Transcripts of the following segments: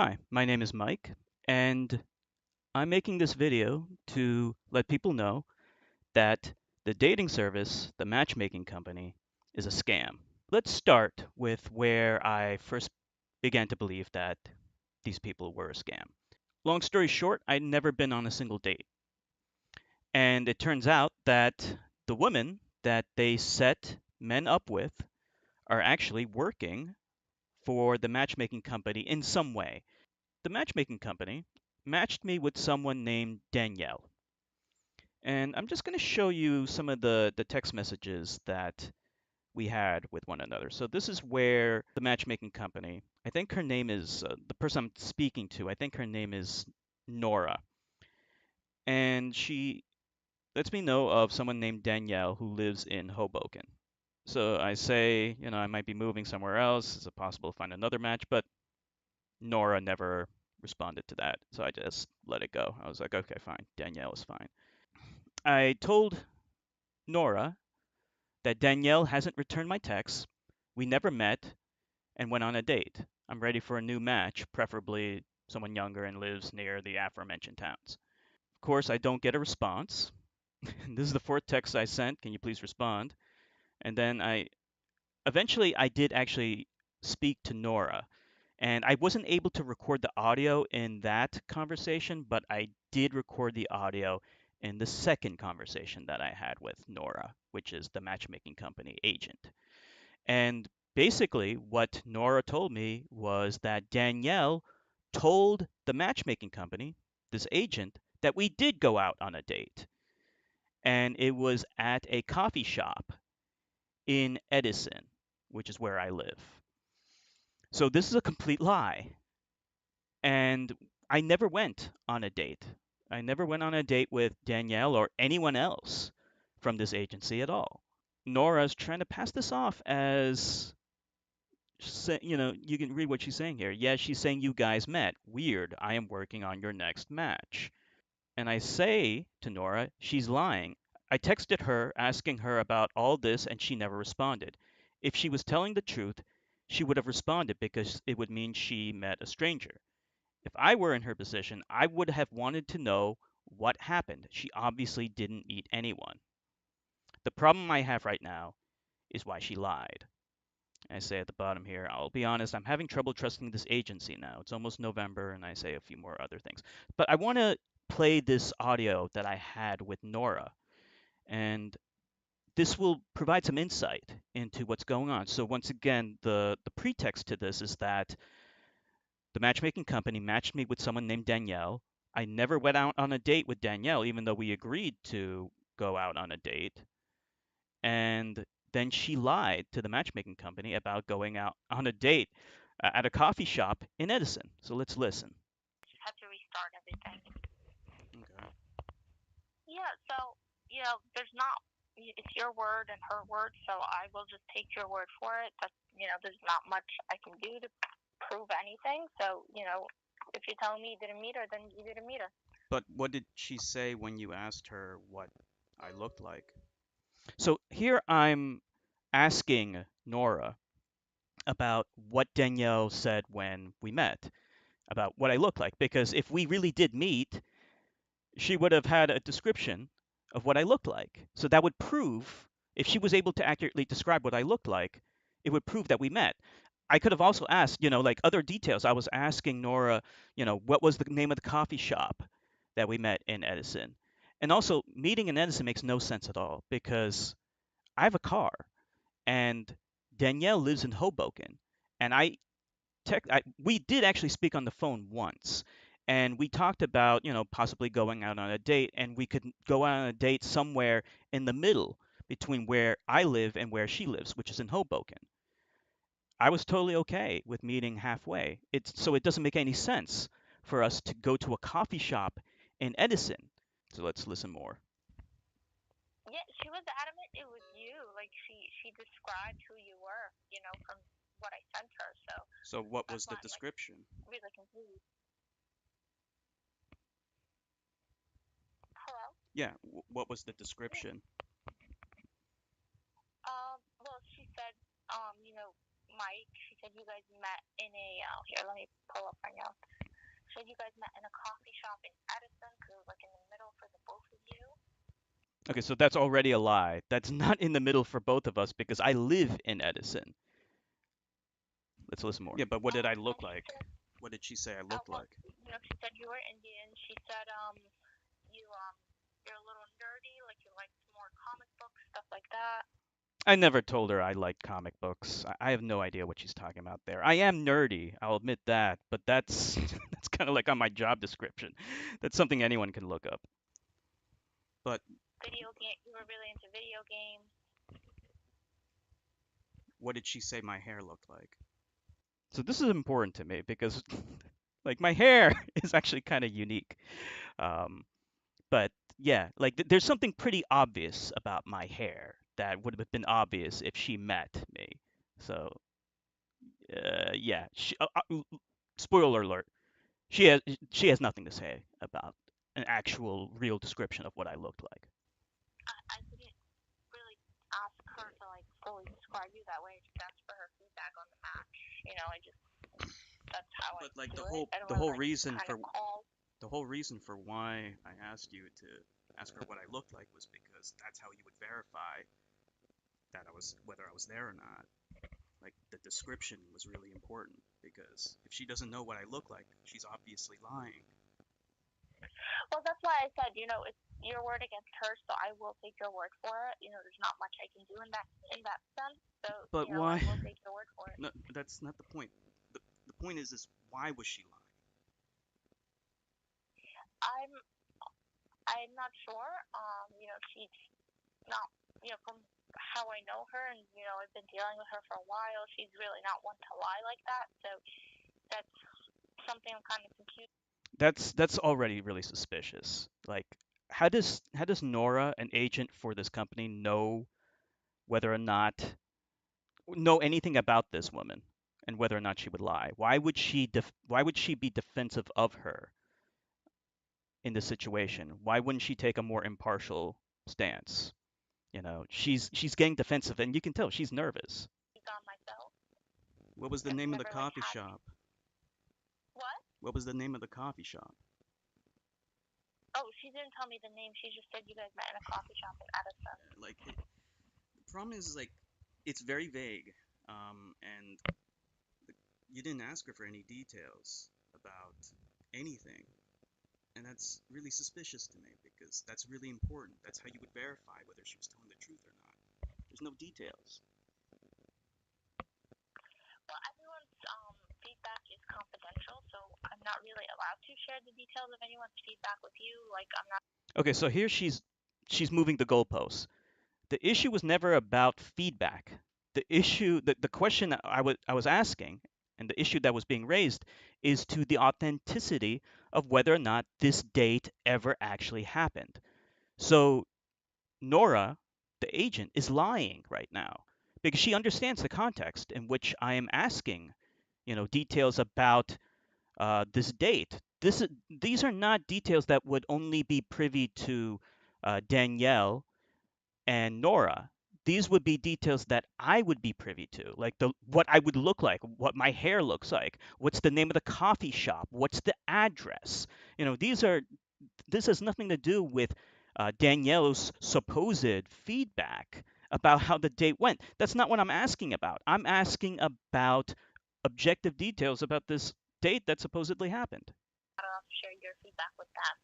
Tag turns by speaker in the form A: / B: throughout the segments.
A: Hi, my name is Mike, and I'm making this video to let people know that the dating service, the matchmaking company, is a scam. Let's start with where I first began to believe that these people were a scam. Long story short, I'd never been on a single date. And it turns out that the women that they set men up with are actually working for the matchmaking company in some way. The matchmaking company matched me with someone named Danielle. And I'm just going to show you some of the text messages that we had with one another. So this is where the matchmaking company, I think her name is, the person I'm speaking to, I think her name is Nora. And she lets me know of someone named Danielle who lives in Hoboken. So I say, I might be moving somewhere else. Is it possible to find another match? But Nora never responded to that. So I just let it go. I was like, okay, fine. Danielle is fine. I told Nora that Danielle hasn't returned my texts. We never met and went on a date. I'm ready for a new match, preferably someone younger and lives near the aforementioned towns. Of course, I don't get a response. This is the fourth text I sent. Can you please respond? And then I did actually speak to Nora. And I wasn't able to record the audio in that conversation, but I did record the audio in the second conversation that I had with Nora, which is the matchmaking company agent. And basically, what Nora told me was that Danielle told the matchmaking company, this agent, that we did go out on a date. And it was at a coffee shop in Edison, which is where I live. So this is a complete lie. And I never went on a date. I never went on a date with Danielle or anyone else from this agency at all. Nora's trying to pass this off as, you can read what she's saying here. Yeah, she's saying you guys met. Weird. I am working on your next match. And I say to Nora, she's lying. I texted her asking her about all this and she never responded. If she was telling the truth, she would have responded because it would mean she met a stranger. If I were in her position, I would have wanted to know what happened. She obviously didn't meet anyone. The problem I have right now is why she lied. I say at the bottom here, I'll be honest, I'm having trouble trusting this agency now. It's almost November, and I say a few more other things. But I want to play this audio that I had with Nora, and this will provide some insight into what's going on. So once again, the pretext to this is that the matchmaking company matched me with someone named Danielle. I never went out on a date with Danielle, even though we agreed to go out on a date. And then she lied to the matchmaking company about going out on a date at a coffee shop in Edison. So let's listen.
B: Just have to restart everything.
A: Okay.
B: Yeah, so, there's not, it's your word and her word, so I will just take your word for it. But, there's not much I can do to prove anything. So, if you're telling me you didn't meet her, then you didn't meet her.
A: But what did she say when you asked her what I looked like? So here I'm asking Nora about what Danielle said when we met, about what I look like. Because if we really did meet, she would have had a description of what I looked like. So that would prove, if she was able to accurately describe what I looked like, it would prove that we met. I could have also asked, like other details. I was asking Nora, what was the name of the coffee shop that we met in Edison? And also, meeting in Edison makes no sense at all because I have a car and Danielle lives in Hoboken. And we did actually speak on the phone once, and we talked about possibly going out on a date, and we could go out on a date somewhere in the middle between where I live and where she lives, which is in Hoboken. I was totally okay with meeting halfway. It doesn't make any sense for us to go to a coffee shop in Edison. So let's listen more.
B: Yeah, she was adamant it was you. Like, she described who you were, from what I sent her. So
A: So what
B: that's
A: was the
B: why I'm, like,
A: description?
B: really confused. Hello?
A: Yeah, what was the
B: Yeah.
A: description?
B: Well, she said, Mike, she said you guys met in a, here, let me pull up right now. said you guys met in a coffee shop in Edison because it was like in the middle for the both of you.
A: Okay, so that's already a lie. That's not in the middle for both of us because I live in Edison. Let's listen more.
C: Yeah, but what did I
B: And
C: look
B: she
C: like?
B: said,
C: What did she say I looked
B: well,
C: like?
B: she said you were Indian. She said, you you're a little nerdy, like you like more comic books, stuff like that.
A: I never told her I liked comic books. I have no idea what she's talking about there. I am nerdy, I'll admit that, but that's that's kind of like on my job description. That's something anyone can look up.
C: But
B: Video game. You were really into video games.
C: what did she say my hair looked like?
A: So this is important to me because like my hair is actually kind of unique. Um, but yeah, like there's something pretty obvious about my hair that would have been obvious if she met me. So yeah, spoiler alert. She has she has nothing to say about an actual real description of what I looked like.
B: I didn't really ask her to like fully describe you that way. I just asked for her feedback on the match. I just that's how I
C: But like
B: do it. I don't
C: the
B: really
C: whole
B: like
C: reason
B: kind
C: for
B: of call.
C: the whole reason for why I asked you to ask her what I looked like was because that's how you would verify that whether I was there or not. Like the description was really important because if she doesn't know what I look like, she's obviously lying.
B: Well, that's why I said, it's your word against hers, so I will take your word for it. There's not much I can do in that sense. So,
A: But
B: I
A: why?
B: will take your word for it.
C: No, that's not the point. The point is why was she lying?
B: I'm I'm not sure. She's not. From how I know her, and I've been dealing with her for a while. She's really not one to lie like that. So that's something I'm kind of confused.
A: That's already really suspicious. Like how does Nora, an agent for this company, whether or not know anything about this woman and whether or not she would lie? Why would she be defensive of her in this situation? Why wouldn't she take a more impartial stance? She's getting defensive and you can tell she's nervous.
B: On myself.
C: What was the
B: I've
C: name of the
B: never like
C: coffee
B: had
C: shop?
B: what?
C: What was the name of the coffee shop?
B: Oh, she didn't tell me the name. She just said you guys met in a coffee shop in Edison.
C: The problem is like it's very vague, and you didn't ask her for any details about anything, and that's really suspicious to me because that's really important. That's how you would verify whether she was telling the truth or not. There's no details.
B: Well, everyone's feedback is confidential, so I'm not really allowed to share the details of anyone's feedback with you. Like, I'm not.
A: Okay, so here she's moving the goalposts. The issue was never about feedback. The question that I was asking, and the issue that was being raised, is to the authenticity of whether or not this date ever actually happened. So Nora, the agent, is lying right now because she understands the context in which I am asking, details about this date. These are not details that would only be privy to Danielle and Nora. These would be details that I would be privy to, like the what I would look like, what my hair looks like, what's the name of the coffee shop, what's the address. This has nothing to do with Danielle's supposed feedback about how the date went. That's not what I'm asking about. I'm asking about objective details about this date that supposedly happened.
B: I don't have to share your feedback with them.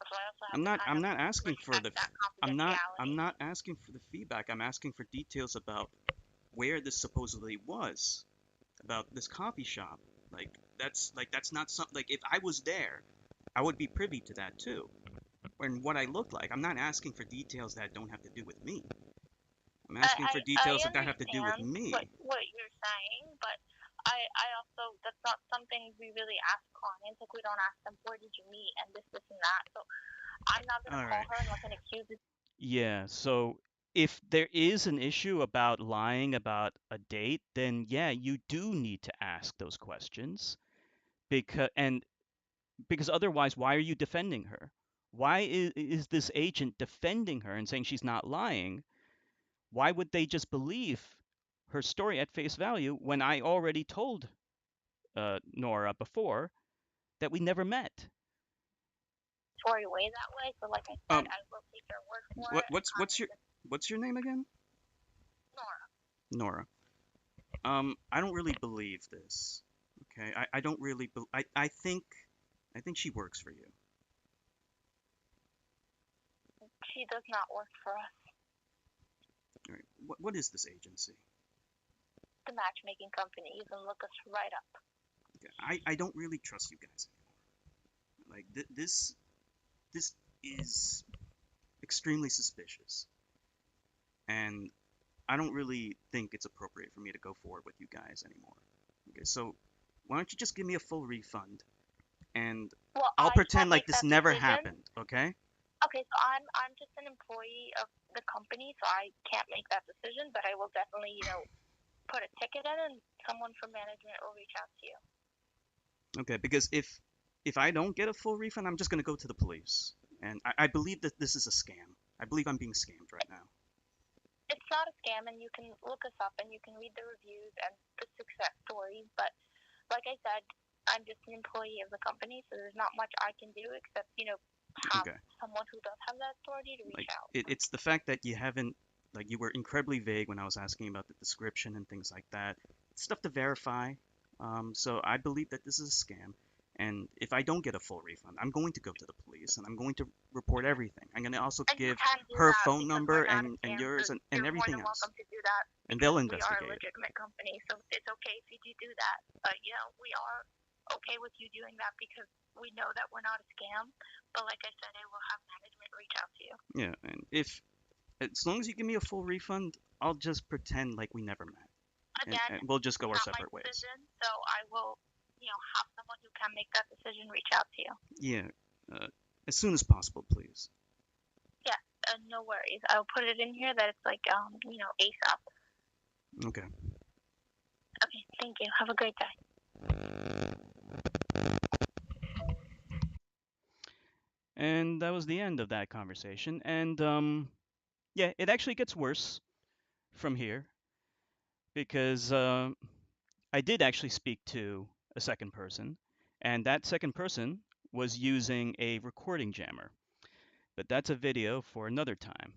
B: So I also have
C: I'm
B: to
C: not
B: kind
C: I'm
B: of
C: not asking for
B: respect
C: the
B: that
C: I'm
B: confidentiality.
C: not asking for the feedback. I'm asking for details about where this supposedly was, about this coffee shop. That's not something like if I was there, I would be privy to that too. And what I look like. I'm not asking for details that don't have to do with me. I'm
B: I,
C: asking
B: I,
C: for
B: I
C: details that have to do with
B: understand
C: me.
B: what you're saying, but I also, that's not something we really ask clients. Like, we don't ask them, where did you meet, and this, and that. So I'm not going to
C: All
B: call
C: right.
B: her and like an accuse.
A: Yeah, so if there is an issue about lying about a date, then yeah, you do need to ask those questions because otherwise, why are you defending her? Why is this agent defending her and saying she's not lying? Why would they just believe her story at face value when I already told Nora before that we never met.
B: Story way that way. So, like I said,
C: Um,
B: I will take your word for
C: what
B: it. And
C: what's
B: I'm
C: what's your
B: just
C: what's your name again?
B: Nora.
C: Nora. I don't really believe this. Okay, I don't really. I think she works for you.
B: She does not work for us.
C: All right. What is this agency?
B: The Matchmaking Company. You can look us right up.
C: Okay, I don't really trust you guys anymore. Like this is extremely suspicious, and I don't really think it's appropriate for me to go forward with you guys anymore. Okay, so why don't you just give me a full refund, and
B: Well,
C: I'll
B: I
C: pretend
B: can't
C: like
B: make
C: this
B: that
C: never
B: decision.
C: happened. Okay?
B: Okay, so I'm just an employee of the company, so I can't make that decision. But I will definitely, put a ticket in, and someone from management will reach out to you.
C: Okay, because if I don't get a full refund, I'm just gonna go to the police, and I believe that this is a scam. I believe I'm being scammed right now.
B: It's not a scam, and you can look us up and you can read the reviews and the success stories. But like I said, I'm just an employee of the company, so there's not much I can do except, have
C: Okay.
B: someone who does have that authority to reach
C: Like
B: out.
C: it's the fact that you haven't like you were incredibly vague when I was asking about the description and things like that. It's stuff to verify. So I believe that this is a scam. And if I don't get a full refund, I'm going to go to the police and I'm going to report everything. I'm going to also
B: And you
C: give
B: can do
C: her
B: that
C: phone
B: because
C: number
B: we're not a
C: and
B: scam,
C: yours
B: so
C: and
B: you're more
C: everything
B: than
C: else.
B: welcome to do that
C: And they'll
B: because we are a
C: investigate.
B: legitimate company. So it's okay if you do that. But, we are okay with you doing that because we know that we're not a scam. But like I said, I will have management reach out to you.
C: Yeah, and if as long as you give me a full refund, I'll just pretend like we never met.
B: Again,
C: And we'll just
B: it's
C: go our
B: not my
C: separate ways.
B: decision, so I will, have someone who can make that decision reach out to you.
C: Yeah, uh, as soon as possible, please.
B: Yeah, no worries. I'll put it in here that it's like, ASAP.
C: Okay.
B: Okay, thank you. Have a great day.
A: And that was the end of that conversation. And yeah, it actually gets worse from here because I did actually speak to a second person, and that second person was using a recording jammer. But that's a video for another time.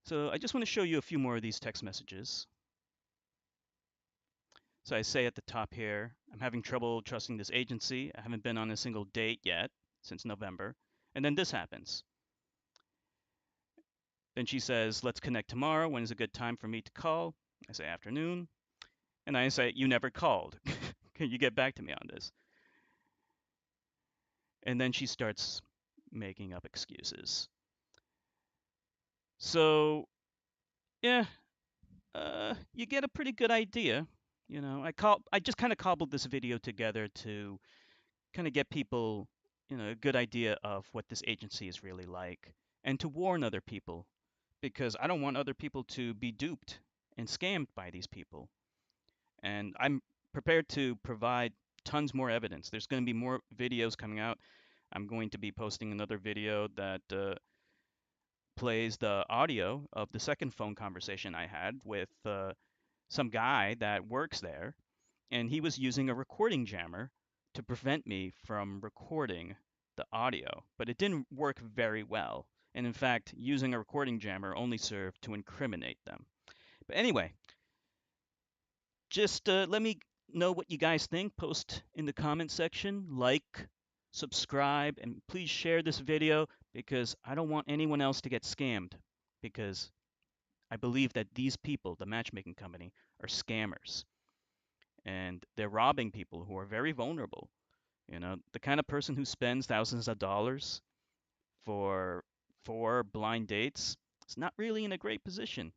A: So I just want to show you a few more of these text messages. So I say at the top here, I'm having trouble trusting this agency. I haven't been on a single date yet since November. And then this happens. Then she says, let's connect tomorrow. When is a good time for me to call? I say afternoon. And I say, you never called. Can you get back to me on this? And then she starts making up excuses. So, yeah, you get a pretty good idea. I just kind of cobbled this video together to kind of get people, a good idea of what this agency is really like and to warn other people because I don't want other people to be duped and scammed by these people. And I'm prepared to provide tons more evidence. There's going to be more videos coming out. I'm going to be posting another video that plays the audio of the second phone conversation I had with some guy that works there, and he was using a recording jammer to prevent me from recording the audio, but it didn't work very well. And in fact, using a recording jammer only served to incriminate them. But anyway, just let me know what you guys think. Post in the comment section, like, subscribe, and please share this video because I don't want anyone else to get scammed because I believe that these people, the matchmaking company, are scammers and they're robbing people who are very vulnerable. The kind of person who spends thousands of dollars for four blind dates is not really in a great position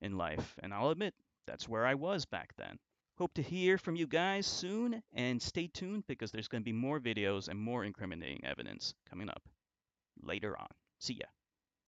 A: in life. And I'll admit, that's where I was back then. Hope to hear from you guys soon and stay tuned because there's going to be more videos and more incriminating evidence coming up later on. See ya.